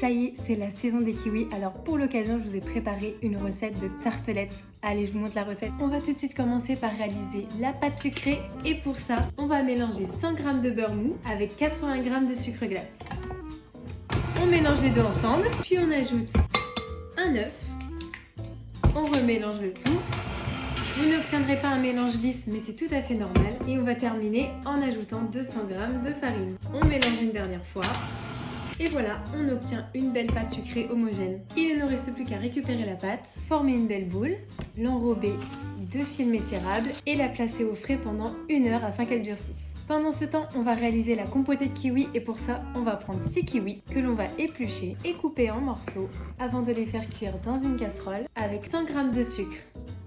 Ça y est, c'est la saison des kiwis. Alors pour l'occasion, je vous ai préparé une recette de tartelettes. Allez, je vous montre la recette. On va tout de suite commencer par réaliser la pâte sucrée. Et pour ça, on va mélanger 100 g de beurre mou avec 80 g de sucre glace. On mélange les deux ensemble, puis on ajoute un œuf. On remélange le tout. Vous n'obtiendrez pas un mélange lisse, mais c'est tout à fait normal. Et on va terminer en ajoutant 200 g de farine. On mélange une dernière fois. Et voilà, on obtient une belle pâte sucrée homogène. Il ne nous reste plus qu'à récupérer la pâte, former une belle boule, l'enrober de film étirable et la placer au frais pendant 1 heure afin qu'elle durcisse. Pendant ce temps, on va réaliser la compotée de kiwi et pour ça, on va prendre 6 kiwis que l'on va éplucher et couper en morceaux avant de les faire cuire dans une casserole avec 100 g de sucre.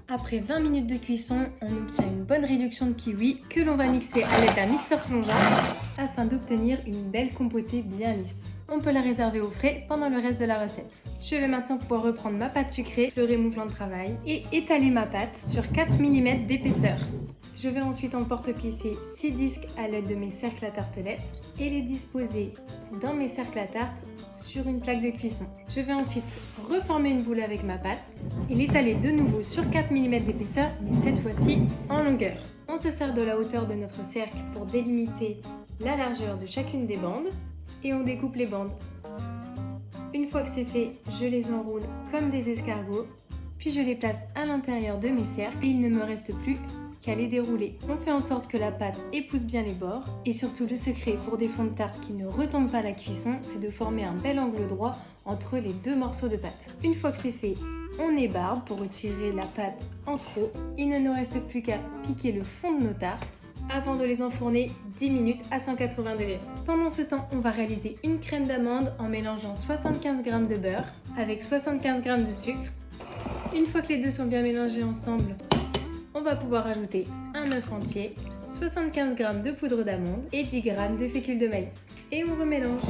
Après 20 minutes de cuisson, on obtient une bonne réduction de kiwi que l'on va mixer à l'aide d'un mixeur plongeant afin d'obtenir une belle compotée bien lisse. On peut la réserver au frais pendant le reste de la recette. Je vais maintenant pouvoir reprendre ma pâte sucrée, fleurer mon plan de travail et étaler ma pâte sur 4 mm d'épaisseur. Je vais ensuite emporte-piécer 6 disques à l'aide de mes cercles à tartelettes et les disposer dans mes cercles à tarte sur une plaque de cuisson. Je vais ensuite reformer une boule avec ma pâte et l'étaler de nouveau sur 4 mm d'épaisseur, mais cette fois-ci en longueur. On se sert de la hauteur de notre cercle pour délimiter la largeur de chacune des bandes et on découpe les bandes. Une fois que c'est fait, je les enroule comme des escargots, puis je les place à l'intérieur de mes cercles et il ne me reste plus qu'à les dérouler. On fait en sorte que la pâte épouse bien les bords et surtout le secret pour des fonds de tarte qui ne retombent pas à la cuisson, c'est de former un bel angle droit entre les deux morceaux de pâte. Une fois que c'est fait, on ébarbe pour retirer la pâte en trop. Il ne nous reste plus qu'à piquer le fond de nos tartes avant de les enfourner 10 minutes à 180 degrés. Pendant ce temps, on va réaliser une crème d'amande en mélangeant 75 g de beurre avec 75 g de sucre. Une fois que les deux sont bien mélangés ensemble, on va pouvoir ajouter un œuf entier, 75 g de poudre d'amande et 10 g de fécule de maïs. Et on remélange.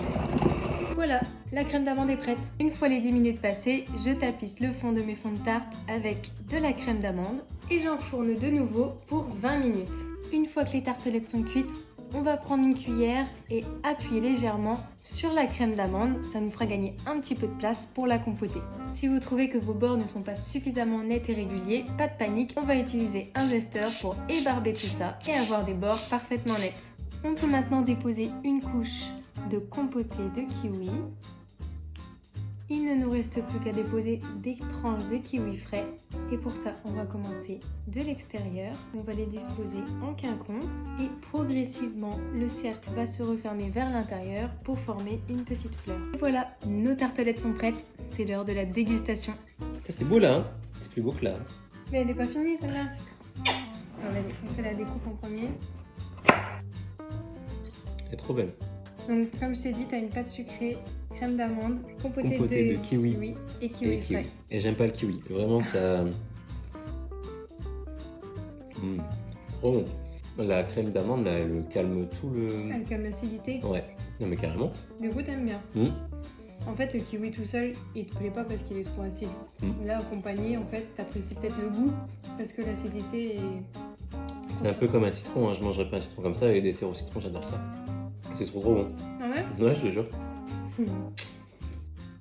Voilà, la crème d'amande est prête. Une fois les 10 minutes passées, je tapisse le fond de mes fonds de tarte avec de la crème d'amande et j'enfourne de nouveau pour 20 minutes. Une fois que les tartelettes sont cuites, on va prendre une cuillère et appuyer légèrement sur la crème d'amande. Ça nous fera gagner un petit peu de place pour la compoter. Si vous trouvez que vos bords ne sont pas suffisamment nets et réguliers, pas de panique, on va utiliser un zesteur pour ébarber tout ça et avoir des bords parfaitement nets. On peut maintenant déposer une couche de compotée de kiwi. Il ne nous reste plus qu'à déposer des tranches de kiwi frais. Et pour ça, on va commencer de l'extérieur. On va les disposer en quinconce et progressivement, le cercle va se refermer vers l'intérieur pour former une petite fleur. Et voilà, nos tartelettes sont prêtes. C'est l'heure de la dégustation. C'est beau là, hein. C'est plus beau que là. Mais elle n'est pas finie celle-là. Alors vas-y, on fait la découpe en premier. Elle est trop belle. Donc comme je t'ai dit, tu as une pâte sucrée, crème d'amande, compotée de kiwi et kiwi frais. Et j'aime pas le kiwi. Vraiment ça... Trop bon. La crème d'amande, là, elle calme tout le... Elle calme l'acidité. Ouais. Non mais carrément. Du coup, t'aimes bien. En fait, le kiwi tout seul, il te plaît pas parce qu'il est trop acide. Là, accompagné, en fait, t'apprécies peut-être le goût parce que l'acidité est... C'est un peu comme un citron, hein. Je mangerais pas un citron comme ça et des desserts au citron, j'adore ça. C'est trop bon. Ah ouais? Ouais, je te jure.